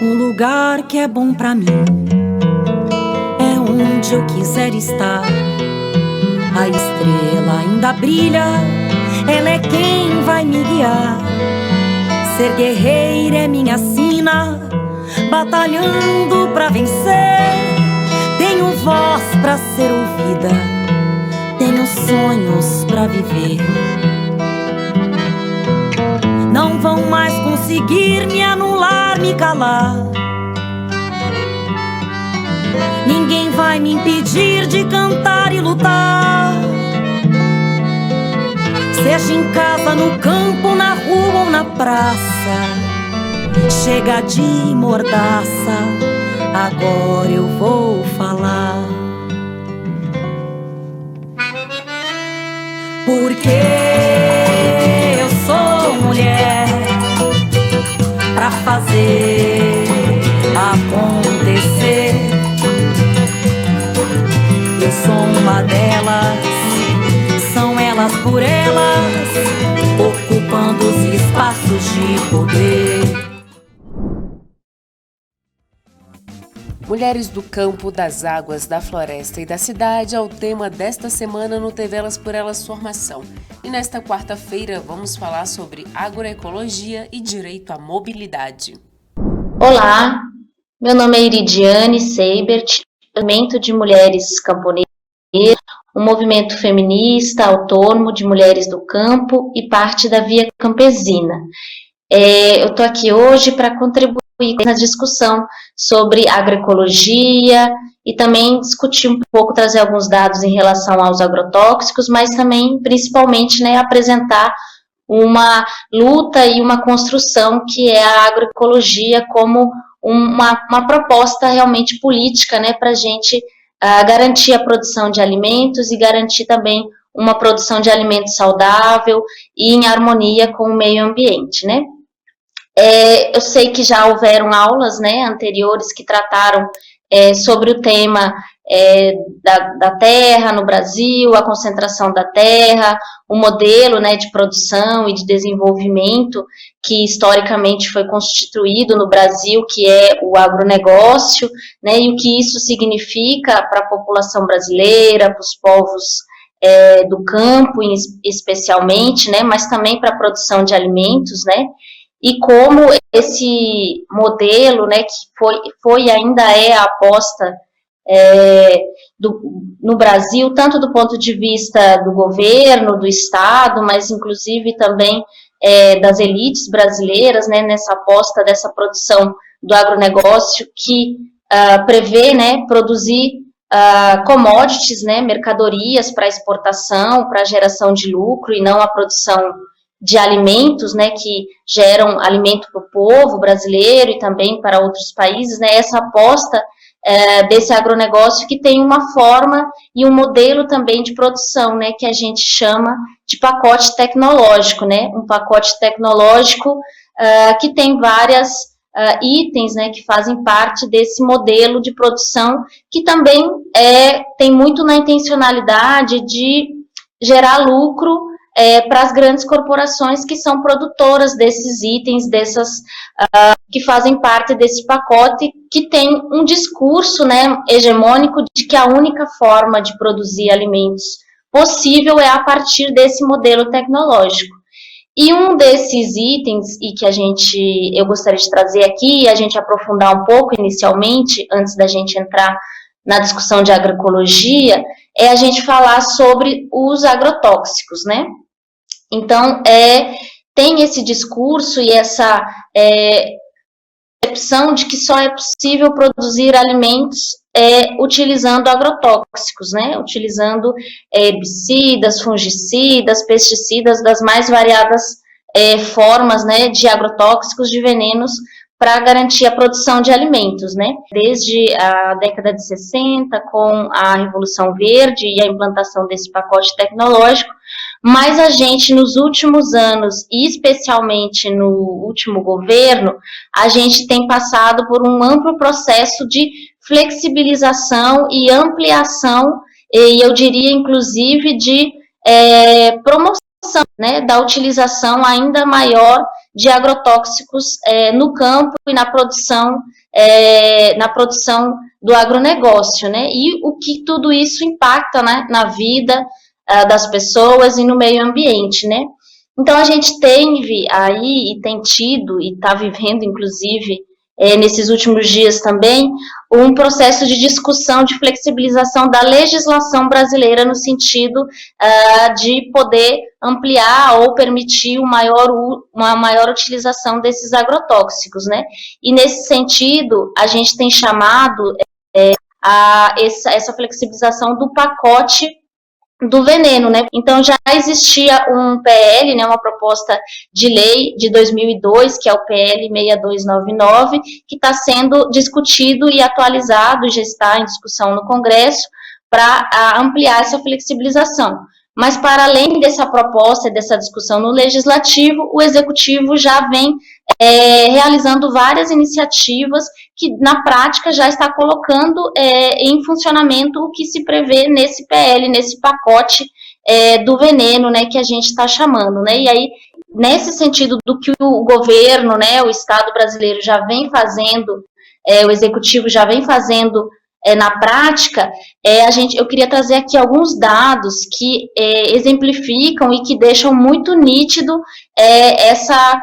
O lugar que é bom pra mim é onde eu quiser estar. A estrela ainda brilha, ela é quem vai me guiar. Ser guerreira é minha sina, batalhando pra vencer. Tenho voz pra ser ouvida, tenho sonhos pra viver. Não vão mais conseguir me anular, me calar. Ninguém vai me impedir de cantar e lutar. Seja em casa, no campo, na rua ou na praça, chega de mordaça, agora eu vou falar. Porque eu sou mulher pra fazer acontecer. Eu sou uma delas, são elas por elas, ocupando os espaços de poder. Mulheres do campo, das águas, da floresta e da cidade é o tema desta semana no TV Elas por Elas Formação. E nesta quarta-feira vamos falar sobre agroecologia e direito à mobilidade. Olá, meu nome é Iridiane Seibert, movimento de mulheres camponesas, um movimento feminista autônomo de mulheres do campo e parte da Via Campesina. Eu estou aqui hoje para contribuir na discussão sobre agroecologia e também discutir um pouco, trazer alguns dados em relação aos agrotóxicos, mas também, principalmente, apresentar uma luta e uma construção que é a agroecologia como uma proposta realmente política, para a gente garantir a produção de alimentos e garantir também uma produção de alimentos saudável e em harmonia com o meio ambiente, Eu sei que já houveram aulas, anteriores que trataram sobre o tema da terra no Brasil, a concentração da terra, o modelo, de produção e de desenvolvimento que historicamente foi constituído no Brasil, que é o agronegócio, e o que isso significa para a população brasileira, para os povos do campo, especialmente, mas também para a produção de alimentos, e como esse modelo, que foi e ainda é a aposta no Brasil, tanto do ponto de vista do governo, do Estado, mas inclusive também das elites brasileiras, nessa aposta dessa produção do agronegócio que prevê, produzir commodities, mercadorias para exportação, para geração de lucro e não a produção de alimentos, que geram alimento para o povo brasileiro e também para outros países, essa aposta desse agronegócio que tem uma forma e um modelo também de produção, que a gente chama de pacote tecnológico, um pacote tecnológico que tem várias itens, que fazem parte desse modelo de produção que também tem muito na intencionalidade de gerar lucro para as grandes corporações que são produtoras desses itens, que fazem parte desse pacote, que tem um discurso hegemônico de que a única forma de produzir alimentos possível é a partir desse modelo tecnológico. E um desses itens, e que eu gostaria de trazer aqui, e a gente aprofundar um pouco inicialmente, antes da gente entrar na discussão de agroecologia, é a gente falar sobre os agrotóxicos, Então, tem esse discurso e essa percepção de que só é possível produzir alimentos utilizando agrotóxicos, utilizando herbicidas, fungicidas, pesticidas, das mais variadas formas, de agrotóxicos, de venenos, para garantir a produção de alimentos, Desde a década de 60, com a Revolução Verde e a implantação desse pacote tecnológico, mas a gente, nos últimos anos, e especialmente no último governo, a gente tem passado por um amplo processo de flexibilização e ampliação, e eu diria, inclusive, de promoção, da utilização ainda maior de agrotóxicos no campo e na produção do agronegócio, né? E o que tudo isso impacta, né, na vida das pessoas e no meio ambiente, né? Então, a gente teve aí, e tem tido, e está vivendo, inclusive, nesses últimos dias também, um processo de discussão, de flexibilização da legislação brasileira no sentido de poder ampliar ou permitir uma maior utilização desses agrotóxicos, né? E, nesse sentido, a gente tem chamado essa flexibilização do pacote do veneno, né? Então, já existia um PL, né, uma proposta de lei de 2002, que é o PL 6299, que está sendo discutido e atualizado, já está em discussão no Congresso, para ampliar essa flexibilização. Mas, para além dessa proposta e dessa discussão no Legislativo, o Executivo já vem realizando várias iniciativas que, na prática, já está colocando em funcionamento o que se prevê nesse PL, nesse pacote do veneno, né, que a gente está chamando, né? E aí, nesse sentido do que o governo, né, o Estado brasileiro já vem fazendo, o Executivo já vem fazendo na prática, eu queria trazer aqui alguns dados que exemplificam e que deixam muito nítido essa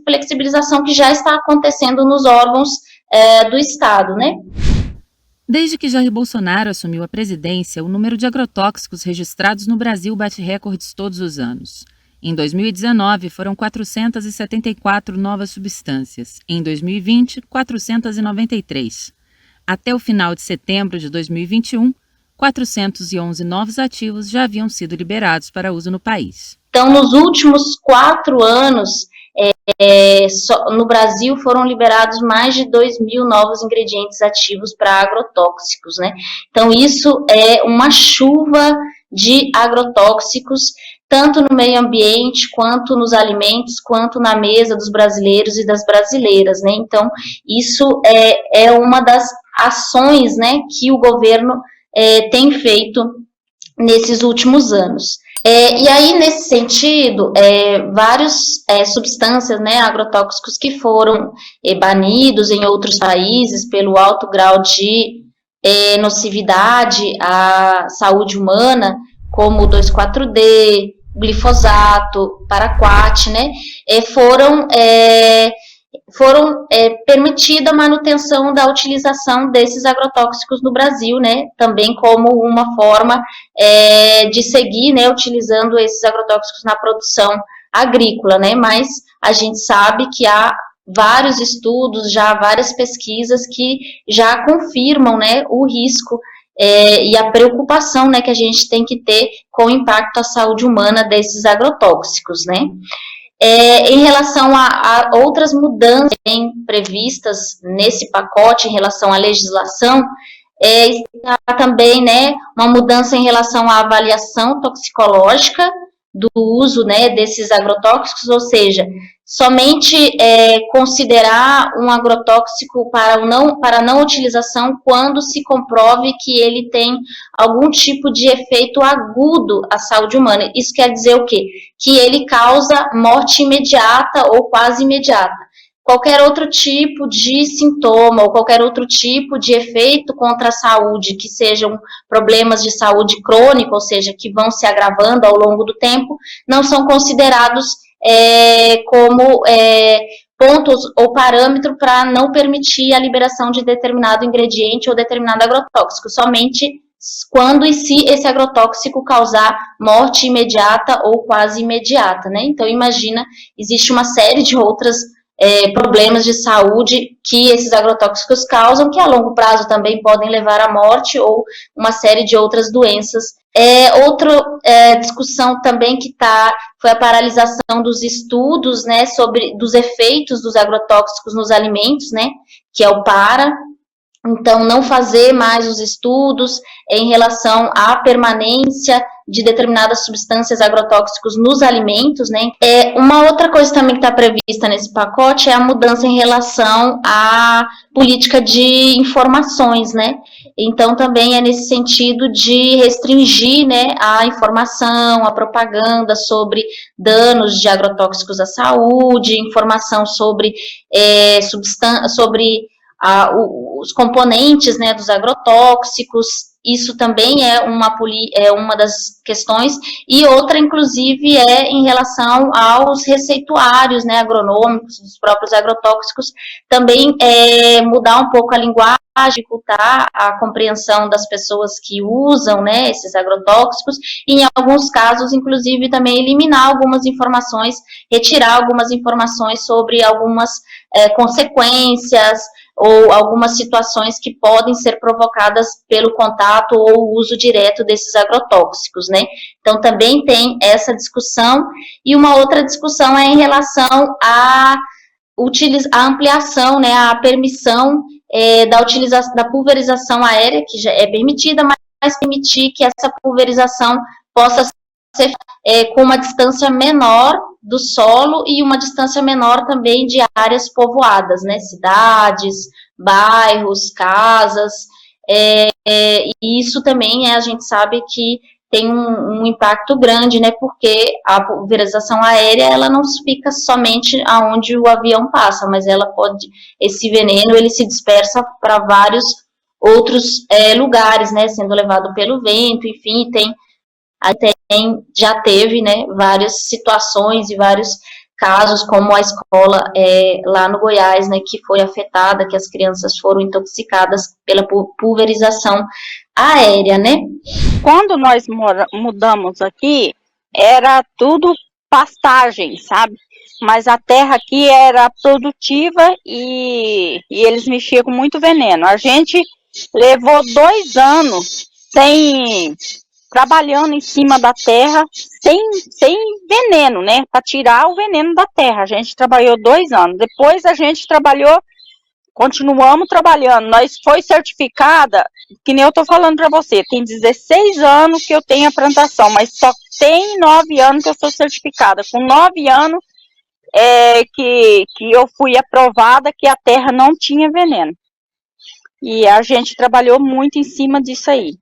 flexibilização que já está acontecendo nos órgãos do Estado, né? Desde que Jair Bolsonaro assumiu a presidência, o número de agrotóxicos registrados no Brasil bate recordes todos os anos. Em 2019, foram 474 novas substâncias. Em 2020, 493. Até o final de setembro de 2021, 411 novos ativos já haviam sido liberados para uso no país. Então, nos últimos 4 anos, no Brasil foram liberados mais de 2.000 novos ingredientes ativos para agrotóxicos, né? Então, isso é uma chuva de agrotóxicos, tanto no meio ambiente, quanto nos alimentos, quanto na mesa dos brasileiros e das brasileiras, né? Então, isso é uma das ações, né, que o governo tem feito nesses últimos anos. E aí, nesse sentido, várias substâncias, né, agrotóxicos que foram banidos em outros países pelo alto grau de nocividade à saúde humana, como o 2,4-D, glifosato, paraquat, né, foram permitida a manutenção da utilização desses agrotóxicos no Brasil, né, também como uma forma de seguir, né, utilizando esses agrotóxicos na produção agrícola, né, mas a gente sabe que há vários estudos, já várias pesquisas que já confirmam, né, o risco e a preocupação, né, que a gente tem que ter com o impacto à saúde humana desses agrotóxicos, né. Em relação a outras mudanças previstas nesse pacote, em relação à legislação, há também, né, uma mudança em relação à avaliação toxicológica do uso, né, desses agrotóxicos, ou seja, somente considerar um agrotóxico para não utilização quando se comprove que ele tem algum tipo de efeito agudo à saúde humana. Isso quer dizer o quê? Que ele causa morte imediata ou quase imediata. Qualquer outro tipo de sintoma ou qualquer outro tipo de efeito contra a saúde, que sejam problemas de saúde crônica, ou seja, que vão se agravando ao longo do tempo, não são considerados como pontos ou parâmetro para não permitir a liberação de determinado ingrediente ou determinado agrotóxico, somente quando e se esse agrotóxico causar morte imediata ou quase imediata, né? Então, imagina, existe uma série de outras problemas de saúde que esses agrotóxicos causam, que a longo prazo também podem levar à morte ou uma série de outras doenças. Outra discussão também que foi a paralisação dos estudos, né, dos efeitos dos agrotóxicos nos alimentos, né, que é o PARA. Então, não fazer mais os estudos em relação à permanência de determinadas substâncias agrotóxicos nos alimentos, né? Uma outra coisa também que está prevista nesse pacote é a mudança em relação à política de informações, né? Então, também é nesse sentido de restringir, né, a informação, a propaganda sobre danos de agrotóxicos à saúde, informação sobre, os componentes, né, dos agrotóxicos. Isso também é uma das questões, e outra, inclusive, é em relação aos receituários, né, agronômicos, dos próprios agrotóxicos, também mudar um pouco a linguagem, dificultar a compreensão das pessoas que usam, né, esses agrotóxicos, e em alguns casos, inclusive, também eliminar algumas informações, retirar algumas informações sobre algumas consequências, ou algumas situações que podem ser provocadas pelo contato ou uso direto desses agrotóxicos, né? Então, também tem essa discussão, e uma outra discussão é em relação à ampliação, né, a permissão da pulverização aérea, que já é permitida, mas permitir que essa pulverização possa ser com uma distância menor do solo e uma distância menor também de áreas povoadas, né, cidades, bairros, casas, e isso também a gente sabe que tem um impacto grande, né, porque a pulverização aérea, ela não fica somente aonde o avião passa, mas esse veneno, ele se dispersa para vários outros lugares, né, sendo levado pelo vento, enfim, já teve, né, várias situações e vários casos, como a escola lá no Goiás, né, que foi afetada, que as crianças foram intoxicadas pela pulverização aérea, né. Quando nós mudamos aqui, era tudo pastagem, sabe? Mas a terra aqui era produtiva e eles mexiam com muito veneno. A gente levou 2 anos trabalhando em cima da terra, sem veneno, né? Para tirar o veneno da terra. A gente trabalhou 2 anos. Depois a gente continuamos trabalhando. Nós foi certificada, que nem eu tô falando para você, tem 16 anos que eu tenho a plantação, mas só tem 9 anos que eu sou certificada. Com 9 anos que eu fui aprovada que a terra não tinha veneno. E a gente trabalhou muito em cima disso aí.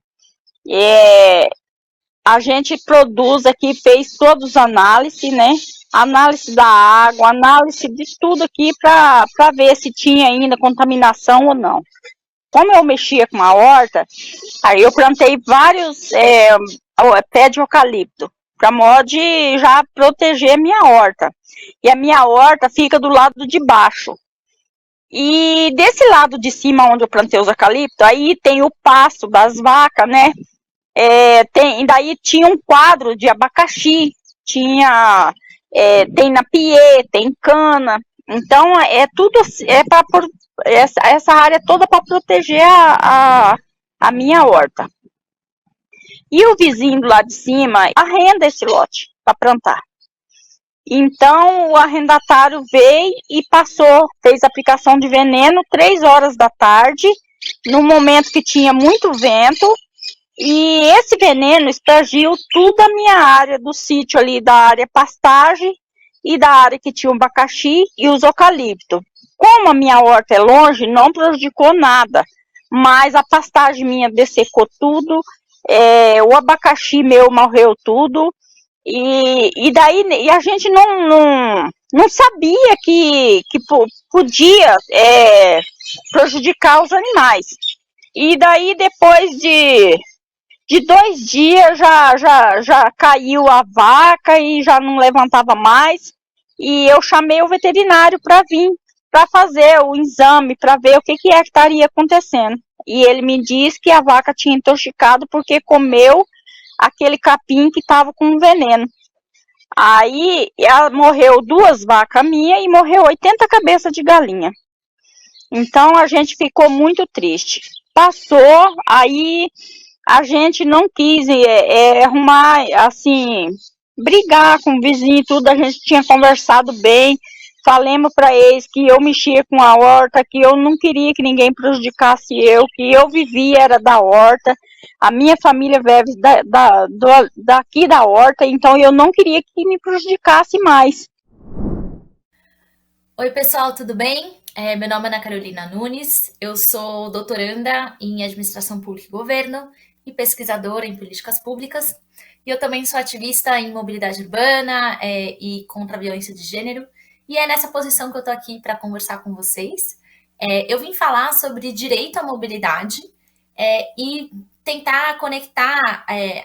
A gente produz aqui, fez todas as análises, né? Análise da água, análise de tudo aqui para ver se tinha ainda contaminação ou não. Como eu mexia com a horta, aí eu plantei vários pés de eucalipto, para modo de já proteger a minha horta. E a minha horta fica do lado de baixo. E desse lado de cima, onde eu plantei os eucaliptos, aí tem o pasto das vacas, né? Daí tinha um quadro de abacaxi, tem napiê, tem cana. Então, tudo essa área toda para proteger a minha horta. E o vizinho lá de cima arrenda esse lote para plantar. Então, o arrendatário veio e fez aplicação de veneno 3 horas da tarde, no momento que tinha muito vento, e esse veneno extragiu toda a minha área do sítio ali, da área pastagem e da área que tinha o abacaxi e os eucaliptos. Como a minha horta é longe, não prejudicou nada, mas a pastagem minha dessecou tudo, o abacaxi meu morreu tudo, e daí a gente não sabia que podia prejudicar os animais. E daí, depois de 2 dias, já caiu a vaca e já não levantava mais. E eu chamei o veterinário para vir, para fazer o exame, para ver o que estaria acontecendo. E ele me disse que a vaca tinha intoxicado porque comeu aquele capim que estava com veneno. Aí morreu 2 vacas minhas e morreu 80 cabeças de galinha. Então a gente ficou muito triste. Passou, aí a gente não quis arrumar, assim, brigar com o vizinho e tudo. A gente tinha conversado bem, falamos para eles que eu mexia com a horta, que eu não queria que ninguém prejudicasse eu, que eu vivia era da horta, a minha família vive daqui da horta, então eu não queria que me prejudicasse mais. Oi, pessoal, tudo bem? Meu nome é Ana Carolina Nunes, eu sou doutoranda em Administração Pública e Governo e pesquisadora em políticas públicas. E eu também sou ativista em mobilidade urbana, e contra a violência de gênero. E é nessa posição que eu estou aqui para conversar com vocês. Eu vim falar sobre direito à mobilidade, e tentar conectar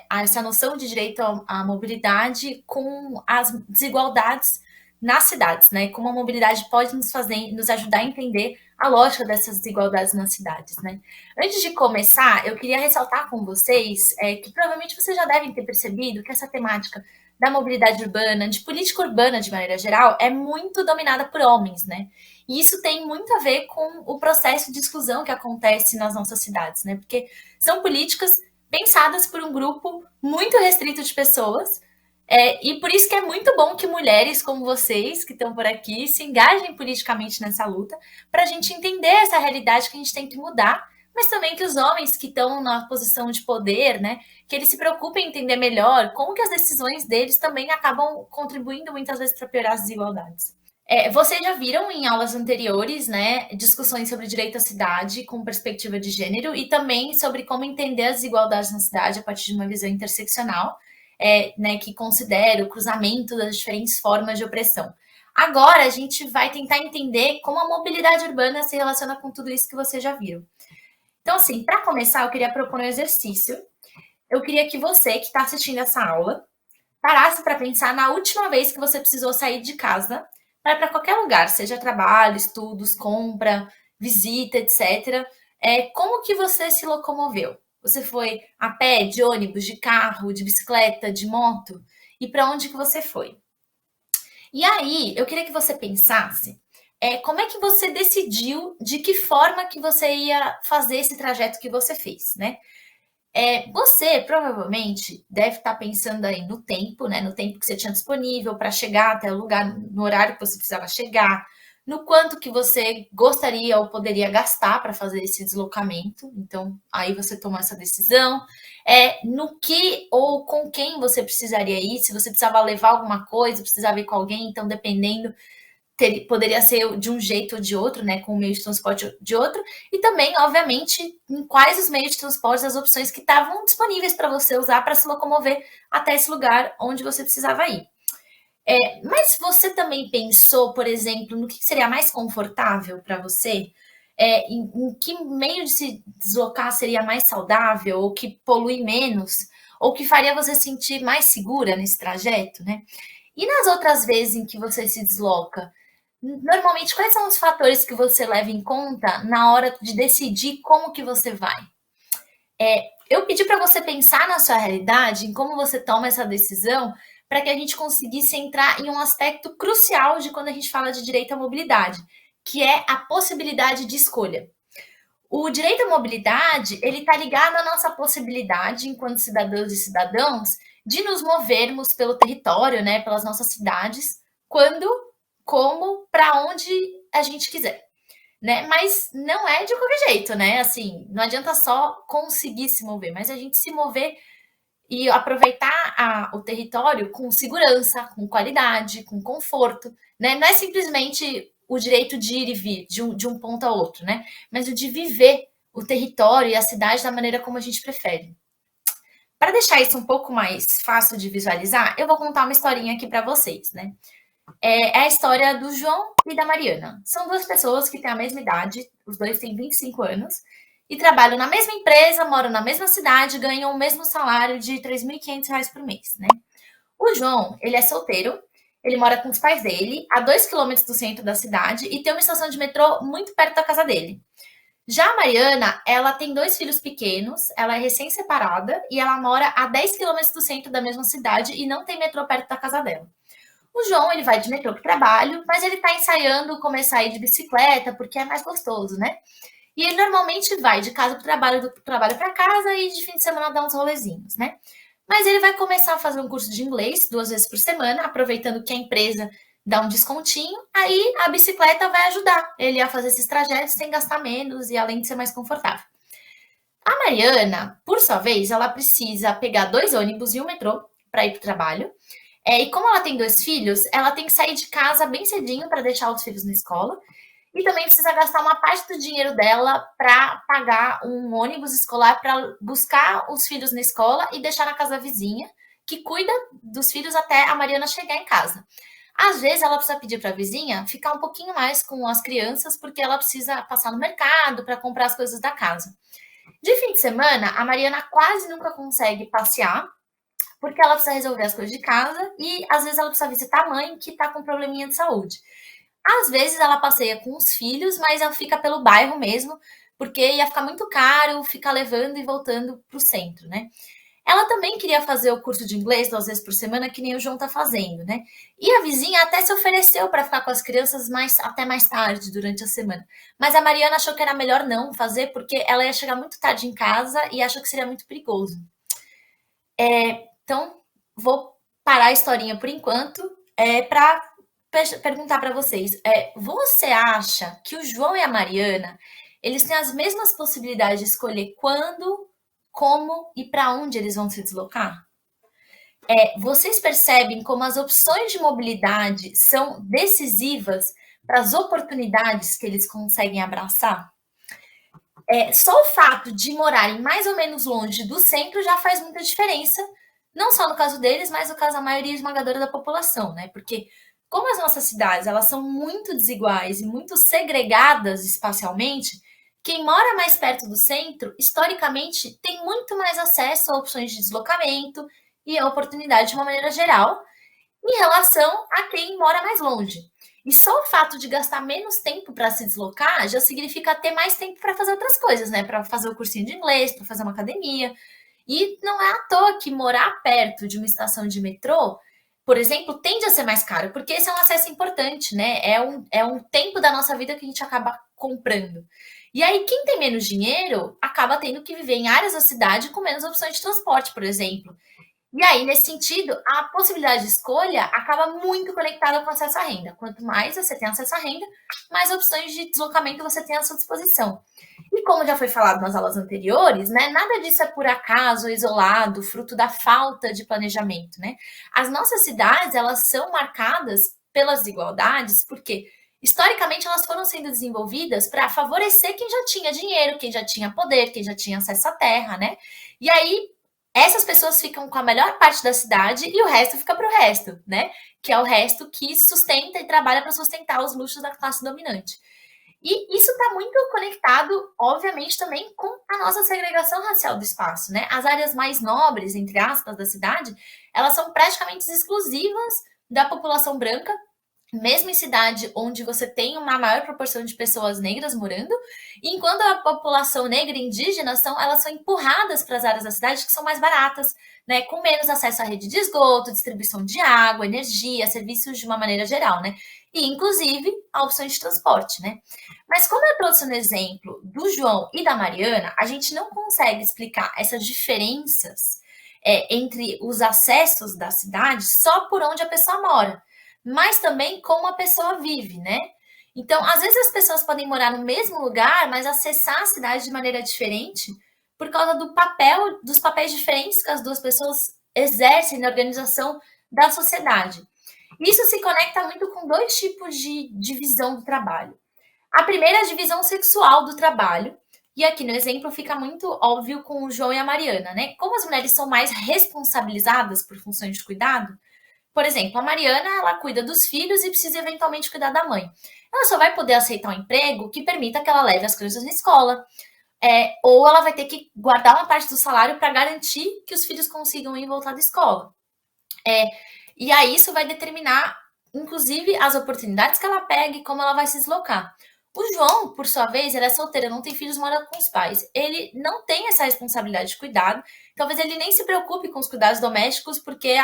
essa noção de direito à mobilidade com as desigualdades nas cidades, né? Como a mobilidade pode nos ajudar a entender a lógica dessas desigualdades nas cidades, né? Antes de começar, eu queria ressaltar com vocês que provavelmente vocês já devem ter percebido que essa temática da mobilidade urbana, de política urbana de maneira geral, é muito dominada por homens, né? E isso tem muito a ver com o processo de exclusão que acontece nas nossas cidades, né? Porque são políticas pensadas por um grupo muito restrito de pessoas, e por isso que é muito bom que mulheres como vocês, que estão por aqui, se engajem politicamente nessa luta, para a gente entender essa realidade que a gente tem que mudar, mas também que os homens que estão na posição de poder, né, que eles se preocupem em entender melhor como que as decisões deles também acabam contribuindo muitas vezes para piorar as desigualdades. Vocês já viram em aulas anteriores, né, discussões sobre direito à cidade com perspectiva de gênero e também sobre como entender as desigualdades na cidade a partir de uma visão interseccional, né, que considera o cruzamento das diferentes formas de opressão. Agora a gente vai tentar entender como a mobilidade urbana se relaciona com tudo isso que vocês já viram. Então, assim, para começar, eu queria propor um exercício. Eu queria que você, que está assistindo essa aula, parasse para pensar na última vez que você precisou sair de casa para ir para qualquer lugar, seja trabalho, estudos, compra, visita, etc. Como que você se locomoveu? Você foi a pé, de ônibus, de carro, de bicicleta, de moto? E para onde que você foi? E aí, eu queria que você pensasse como é que você decidiu de que forma que você ia fazer esse trajeto que você fez, né? Você provavelmente deve estar pensando aí no tempo, né? No tempo que você tinha disponível para chegar até o lugar, no horário que você precisava chegar, no quanto que você gostaria ou poderia gastar para fazer esse deslocamento. Então, aí você toma essa decisão. No que ou com quem você precisaria ir, se você precisava levar alguma coisa, precisava ir com alguém, então dependendo poderia ser de um jeito ou de outro, né, com o meio de transporte de outro, e também, obviamente, em quais os meios de transporte, as opções que estavam disponíveis para você usar para se locomover até esse lugar onde você precisava ir. Mas você também pensou, por exemplo, no que seria mais confortável para você? Em que meio de se deslocar seria mais saudável, ou que polui menos, ou que faria você sentir mais segura nesse trajeto, né? E nas outras vezes em que você se desloca, normalmente, quais são os fatores que você leva em conta na hora de decidir como que você vai? Eu pedi para você pensar na sua realidade, em como você toma essa decisão, para que a gente conseguisse entrar em um aspecto crucial de quando a gente fala de direito à mobilidade, que é a possibilidade de escolha. O direito à mobilidade, ele está ligado à nossa possibilidade, enquanto cidadãos e cidadãos, de nos movermos pelo território, né, pelas nossas cidades, quando, como, para onde a gente quiser, né? Mas não é de qualquer jeito, né? Assim, não adianta só conseguir se mover, mas a gente se mover e aproveitar o território com segurança, com qualidade, com conforto, né? Não é simplesmente o direito de ir e vir de um ponto a outro, né? Mas o de viver o território e a cidade da maneira como a gente prefere. Para deixar isso um pouco mais fácil de visualizar, eu vou contar uma historinha aqui para vocês, né? É a história do João e da Mariana. São duas pessoas que têm a mesma idade, os dois têm 25 anos, e trabalham na mesma empresa, moram na mesma cidade, ganham o mesmo salário de R$ 3.500 por mês, né? O João, ele é solteiro, ele mora com os pais dele, a 2 quilômetros do centro da cidade, e tem uma estação de metrô muito perto da casa dele. Já a Mariana, ela tem 2 filhos pequenos, ela é recém-separada, e ela mora a 10 quilômetros do centro da mesma cidade e não tem metrô perto da casa dela. O João, ele vai de metrô para o trabalho, mas ele está ensaiando começar a ir de bicicleta, porque é mais gostoso, né? E ele normalmente vai de casa para o trabalho, do trabalho para casa e de fim de semana dá uns rolezinhos, né? Mas ele vai começar a fazer um curso de inglês 2 vezes por semana, aproveitando que a empresa dá um descontinho, aí a bicicleta vai ajudar ele a fazer esses trajetos sem gastar menos e além de ser mais confortável. A Mariana, por sua vez, ela precisa pegar 2 ônibus e um metrô para ir para o trabalho. E como ela tem 2 filhos, ela tem que sair de casa bem cedinho para deixar os filhos na escola. E também precisa gastar uma parte do dinheiro dela para pagar um ônibus escolar para buscar os filhos na escola e deixar na casa da vizinha, que cuida dos filhos até a Mariana chegar em casa. Às vezes ela precisa pedir para a vizinha ficar um pouquinho mais com as crianças, porque ela precisa passar no mercado para comprar as coisas da casa. De fim de semana, a Mariana quase nunca consegue passear, porque ela precisa resolver as coisas de casa e às vezes ela precisa visitar a mãe que está com probleminha de saúde. Às vezes ela passeia com os filhos, mas ela fica pelo bairro mesmo, porque ia ficar muito caro ficar levando e voltando para o centro, né? Ela também queria fazer o curso de inglês 2 vezes por semana, que nem o João tá fazendo, né? E a vizinha até se ofereceu para ficar com as crianças até mais tarde, durante a semana. Mas a Mariana achou que era melhor não fazer, porque ela ia chegar muito tarde em casa e achou que seria muito perigoso. Então, vou parar a historinha por enquanto, para perguntar para vocês. Você acha que o João e a Mariana, eles têm as mesmas possibilidades de escolher quando, como e para onde eles vão se deslocar? Vocês percebem como as opções de mobilidade são decisivas para as oportunidades que eles conseguem abraçar? Só o fato de morarem mais ou menos longe do centro já faz muita diferença, não só no caso deles, mas no caso da maioria esmagadora da população, né? Porque como as nossas cidades elas são muito desiguais e muito segregadas espacialmente, quem mora mais perto do centro, historicamente, tem muito mais acesso a opções de deslocamento e a oportunidade de uma maneira geral, em relação a quem mora mais longe. E só o fato de gastar menos tempo para se deslocar já significa ter mais tempo para fazer outras coisas, né? Para fazer o cursinho de inglês, para fazer uma academia. E não é à toa que morar perto de uma estação de metrô, por exemplo, tende a ser mais caro, porque esse é um acesso importante, né? É um tempo da nossa vida que a gente acaba comprando. E aí, quem tem menos dinheiro acaba tendo que viver em áreas da cidade com menos opções de transporte, por exemplo. E aí, nesse sentido, a possibilidade de escolha acaba muito conectada com o acesso à renda. Quanto mais você tem acesso à renda, mais opções de deslocamento você tem à sua disposição. E como já foi falado nas aulas anteriores, né, nada disso é por acaso, isolado, fruto da falta de planejamento, né? As nossas cidades, elas são marcadas pelas desigualdades, porque historicamente elas foram sendo desenvolvidas para favorecer quem já tinha dinheiro, quem já tinha poder, quem já tinha acesso à terra, né? E aí, essas pessoas ficam com a melhor parte da cidade e o resto fica para o resto, né? Que é o resto que sustenta e trabalha para sustentar os luxos da classe dominante. E isso está muito conectado, obviamente, também com a nossa segregação racial do espaço, né? As áreas mais nobres, entre aspas, da cidade, elas são praticamente exclusivas da população branca, mesmo em cidade onde você tem uma maior proporção de pessoas negras morando, enquanto a população negra e indígena elas são empurradas para as áreas da cidade que são mais baratas, né, com menos acesso à rede de esgoto, distribuição de água, energia, serviços de uma maneira geral, né, e inclusive a opções de transporte, né. Mas como eu trouxe no exemplo do João e da Mariana, a gente não consegue explicar essas diferenças entre os acessos da cidade só por onde a pessoa mora, mas também como a pessoa vive, né? Então, às vezes as pessoas podem morar no mesmo lugar, mas acessar a cidade de maneira diferente por causa dos papéis diferentes que as duas pessoas exercem na organização da sociedade. Isso se conecta muito com 2 tipos de divisão do trabalho. A primeira é a divisão sexual do trabalho, e aqui no exemplo fica muito óbvio com o João e a Mariana, né? Como as mulheres são mais responsabilizadas por funções de cuidado, por exemplo, a Mariana, ela cuida dos filhos e precisa eventualmente cuidar da mãe. Ela só vai poder aceitar um emprego que permita que ela leve as crianças na escola, ou ela vai ter que guardar uma parte do salário para garantir que os filhos consigam ir e voltar da escola. E aí isso vai determinar, inclusive, as oportunidades que ela pega e como ela vai se deslocar. O João, por sua vez, ele é solteiro, não tem filhos, mora com os pais. Ele não tem essa responsabilidade de cuidado. Talvez ele nem se preocupe com os cuidados domésticos, porque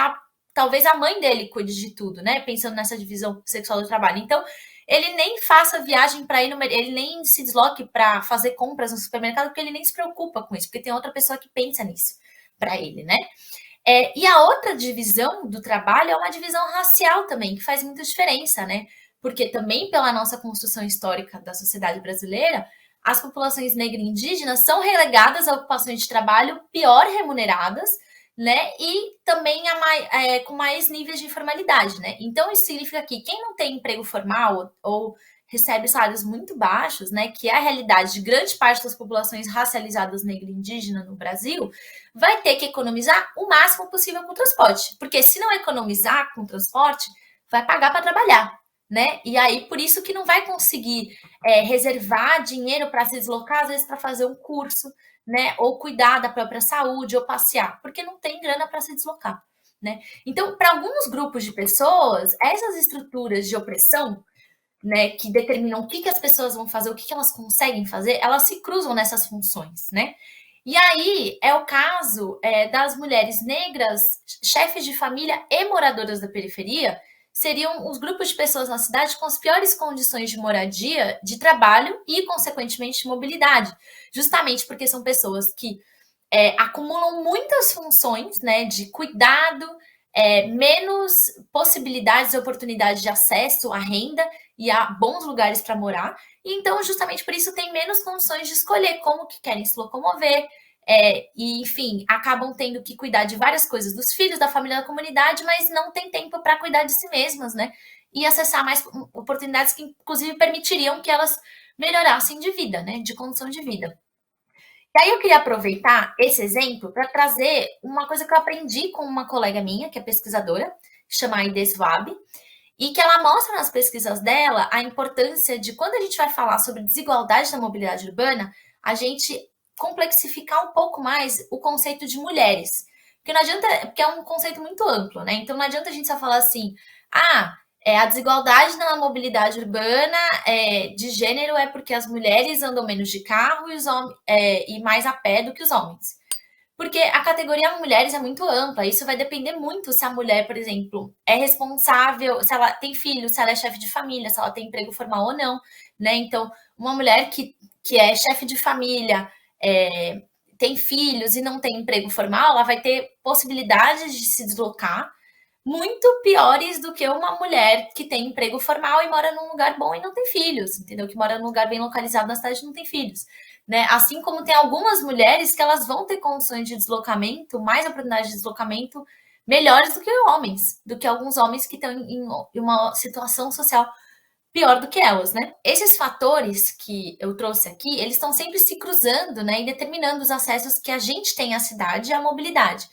talvez a mãe dele cuide de tudo, né? Pensando nessa divisão sexual do trabalho. Então, ele nem faça viagem para ir ele nem se desloque para fazer compras no supermercado, porque ele nem se preocupa com isso, porque tem outra pessoa que pensa nisso para ele, né? E a outra divisão do trabalho é uma divisão racial também, que faz muita diferença, né? Porque também pela nossa construção histórica da sociedade brasileira, as populações negras e indígenas são relegadas a ocupações de trabalho pior remuneradas, né? E também com mais níveis de informalidade, né? Então, isso significa que quem não tem emprego formal ou recebe salários muito baixos, né, que é a realidade de grande parte das populações racializadas negra e indígena no Brasil, vai ter que economizar o máximo possível com o transporte, porque se não economizar com o transporte, vai pagar para trabalhar, né? E aí, por isso que não vai conseguir reservar dinheiro para se deslocar, às vezes para fazer um curso, né, ou cuidar da própria saúde, ou passear, porque não tem grana para se deslocar, né? Então, para alguns grupos de pessoas, essas estruturas de opressão, né, que determinam o que as pessoas vão fazer, o que elas conseguem fazer, elas se cruzam nessas funções, né? E aí é o caso das mulheres negras, chefes de família e moradoras da periferia, seriam os grupos de pessoas na cidade com as piores condições de moradia, de trabalho e, consequentemente, de mobilidade. Justamente porque são pessoas que acumulam muitas funções, né, de cuidado, menos possibilidades e oportunidades de acesso à renda e a bons lugares para morar. E então, justamente por isso, tem menos condições de escolher como que querem se locomover. E, enfim, acabam tendo que cuidar de várias coisas dos filhos, da família, da comunidade, mas não tem tempo para cuidar de si mesmas, né? E acessar mais oportunidades que, inclusive, permitiriam que elas melhorassem de vida, né? De condição de vida. E aí eu queria aproveitar esse exemplo para trazer uma coisa que eu aprendi com uma colega minha, que é pesquisadora, chama Aide Swab, e que ela mostra nas pesquisas dela a importância de, quando a gente vai falar sobre desigualdade da mobilidade urbana, a gente complexificar um pouco mais o conceito de mulheres. Porque não adianta, porque é um conceito muito amplo, né? Então não adianta a gente só falar assim, a desigualdade na mobilidade urbana de gênero é porque as mulheres andam menos de carro e mais a pé do que os homens. Porque a categoria mulheres é muito ampla, isso vai depender muito se a mulher, por exemplo, é responsável, se ela tem filho, se ela é chefe de família, se ela tem emprego formal ou não, né? Então, uma mulher que é chefe de família, tem filhos e não tem emprego formal, ela vai ter possibilidades de se deslocar muito piores do que uma mulher que tem emprego formal e mora num lugar bom e não tem filhos, entendeu? Que mora num lugar bem localizado na cidade e não tem filhos. Né? Assim como tem algumas mulheres que elas vão ter condições de deslocamento, mais oportunidades de deslocamento, melhores do que homens, do que alguns homens que estão em uma situação social pior do que elas, né? Esses fatores que eu trouxe aqui, eles estão sempre se cruzando, né, e determinando os acessos que a gente tem à cidade e à mobilidade.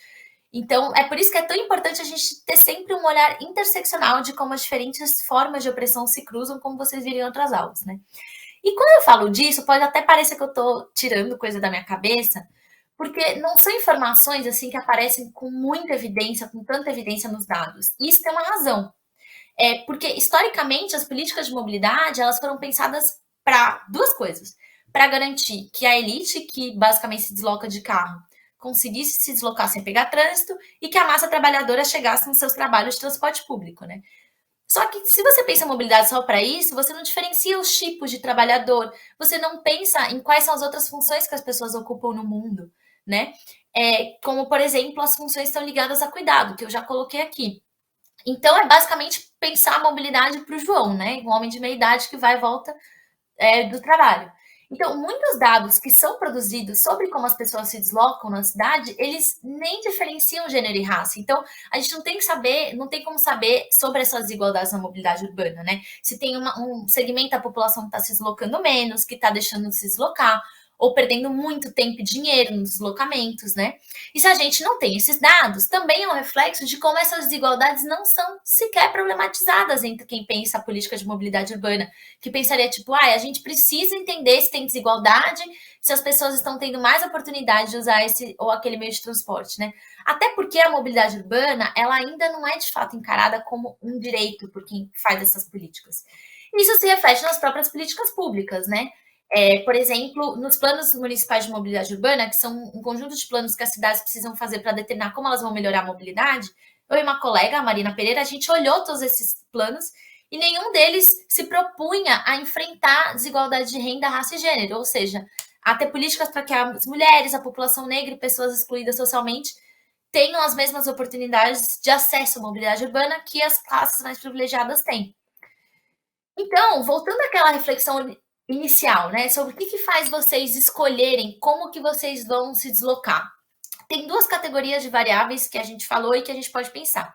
Então, é por isso que é tão importante a gente ter sempre um olhar interseccional de como as diferentes formas de opressão se cruzam, como vocês viram em outras aulas, né? E quando eu falo disso, pode até parecer que eu estou tirando coisa da minha cabeça, porque não são informações assim que aparecem com muita evidência, com tanta evidência nos dados. E isso tem uma razão. Porque, historicamente, as políticas de mobilidade elas foram pensadas para duas coisas. Para garantir que a elite, que basicamente se desloca de carro, conseguisse se deslocar sem pegar trânsito e que a massa trabalhadora chegasse nos seus trabalhos de transporte público, né? Só que se você pensa em mobilidade só para isso, você não diferencia os tipos de trabalhador, você não pensa em quais são as outras funções que as pessoas ocupam no mundo, né? Como, por exemplo, as funções estão ligadas a cuidado, que eu já coloquei aqui. Então, é basicamente pensar a mobilidade para o João, né? Um homem de meia idade que vai e volta do trabalho. Então, muitos dados que são produzidos sobre como as pessoas se deslocam na cidade, eles nem diferenciam gênero e raça. Então, a gente não tem que saber, não tem como saber sobre essas desigualdades na mobilidade urbana, né? Se tem um segmento da população que está se deslocando menos, que está deixando de se deslocar, ou perdendo muito tempo e dinheiro nos deslocamentos, né? E se a gente não tem esses dados, também é um reflexo de como essas desigualdades não são sequer problematizadas entre quem pensa a política de mobilidade urbana, que pensaria tipo, a gente precisa entender se tem desigualdade, se as pessoas estão tendo mais oportunidade de usar esse ou aquele meio de transporte, né? Até porque a mobilidade urbana, ela ainda não é de fato encarada como um direito por quem faz essas políticas. Isso se reflete nas próprias políticas públicas, né? Por exemplo, nos planos municipais de mobilidade urbana, que são um conjunto de planos que as cidades precisam fazer para determinar como elas vão melhorar a mobilidade, eu e uma colega, a Marina Pereira, a gente olhou todos esses planos e nenhum deles se propunha a enfrentar a desigualdade de renda, raça e gênero, ou seja, a ter políticas para que as mulheres, a população negra e pessoas excluídas socialmente tenham as mesmas oportunidades de acesso à mobilidade urbana que as classes mais privilegiadas têm. Então, voltando àquela reflexão inicial, né, sobre o que faz vocês escolherem como que vocês vão se deslocar. Tem duas categorias de variáveis que a gente falou e que a gente pode pensar.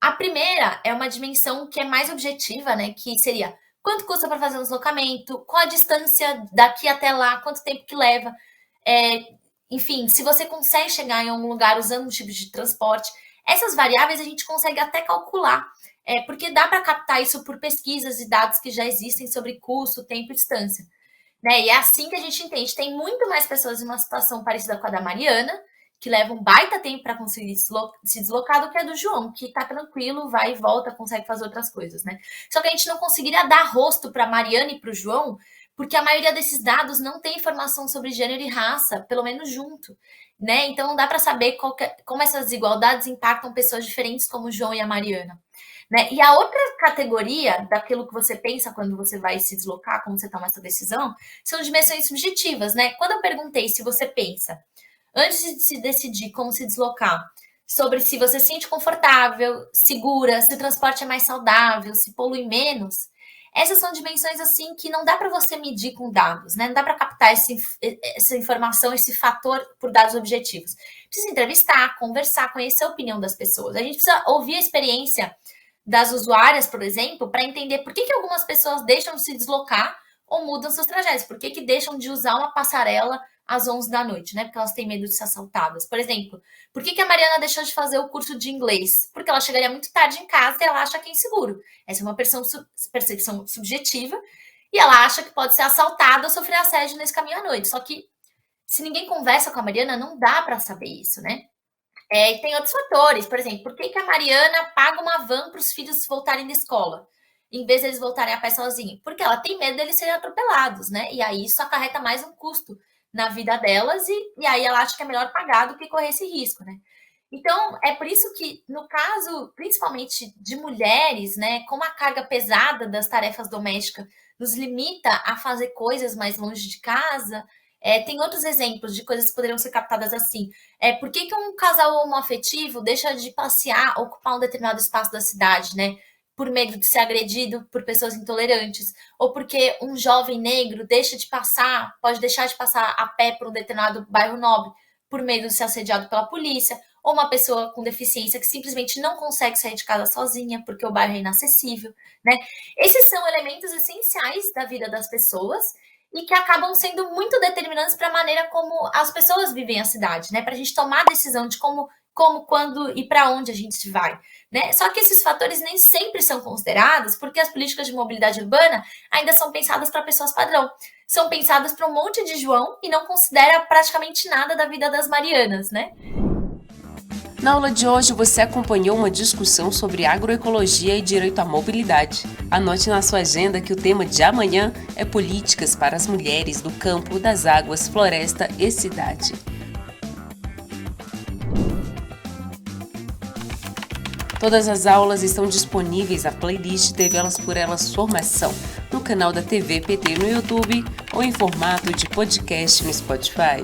A primeira é uma dimensão que é mais objetiva, né? Que seria quanto custa para fazer um deslocamento, qual a distância daqui até lá, quanto tempo que leva, enfim, se você consegue chegar em algum lugar usando um tipo de transporte. Essas variáveis a gente consegue até calcular, porque dá para captar isso por pesquisas e dados que já existem sobre custo, tempo e distância. Né? E é assim que a gente entende. Tem muito mais pessoas em uma situação parecida com a da Mariana, que leva um baita tempo para conseguir se deslocar, do que a do João, que tá tranquilo, vai e volta, consegue fazer outras coisas, né? Só que a gente não conseguiria dar rosto para a Mariana e para o João, porque a maioria desses dados não tem informação sobre gênero e raça, pelo menos junto, né? Então não dá para saber como essas desigualdades impactam pessoas diferentes como o João e a Mariana. Né? E a outra categoria daquilo que você pensa quando você vai se deslocar, como você toma essa decisão, são dimensões subjetivas, né? Quando eu perguntei se você pensa, antes de se decidir como se deslocar, sobre se você se sente confortável, segura, se o transporte é mais saudável, se polui menos, essas são dimensões assim que não dá para você medir com dados, né? Não dá para captar essa informação, esse fator por dados objetivos. Precisa entrevistar, conversar, conhecer a opinião das pessoas. A gente precisa ouvir a experiência das usuárias, por exemplo, para entender por que algumas pessoas deixam de se deslocar ou mudam seus trajetos, por que deixam de usar uma passarela às 11 da noite, né? Porque elas têm medo de ser assaltadas. Por exemplo, por que a Mariana deixou de fazer o curso de inglês? Porque ela chegaria muito tarde em casa e ela acha que é inseguro. Essa é uma percepção subjetiva e ela acha que pode ser assaltada ou sofrer assédio nesse caminho à noite. Só que se ninguém conversa com a Mariana, não dá para saber isso, né? E tem outros fatores, por exemplo, por que a Mariana paga uma van para os filhos voltarem da escola, em vez de eles voltarem a pé sozinhos? Porque ela tem medo deles serem atropelados, né? E aí isso acarreta mais um custo na vida delas e aí ela acha que é melhor pagar do que correr esse risco, né? Então, é por isso que, no caso, principalmente de mulheres, né, como a carga pesada das tarefas domésticas nos limita a fazer coisas mais longe de casa, tem outros exemplos de coisas que poderiam ser captadas assim. Por que um casal homoafetivo deixa de passear, ocupar um determinado espaço da cidade, né? Por medo de ser agredido por pessoas intolerantes, ou porque um jovem negro pode deixar de passar a pé por um determinado bairro nobre por medo de ser assediado pela polícia, ou uma pessoa com deficiência que simplesmente não consegue sair de casa sozinha porque o bairro é inacessível, né? Esses são elementos essenciais da vida das pessoas e que acabam sendo muito determinantes para a maneira como as pessoas vivem a cidade, né? Para a gente tomar a decisão de como, quando e para onde a gente vai, né? Só que esses fatores nem sempre são considerados porque as políticas de mobilidade urbana ainda são pensadas para pessoas padrão. São pensadas para um monte de João e não considera praticamente nada da vida das Marianas, né? Na aula de hoje, você acompanhou uma discussão sobre agroecologia e direito à mobilidade. Anote na sua agenda que o tema de amanhã é políticas para as mulheres do campo, das águas, floresta e cidade. Todas as aulas estão disponíveis na playlist TV Elas por Elas Formação, no canal da TV PT no YouTube ou em formato de podcast no Spotify.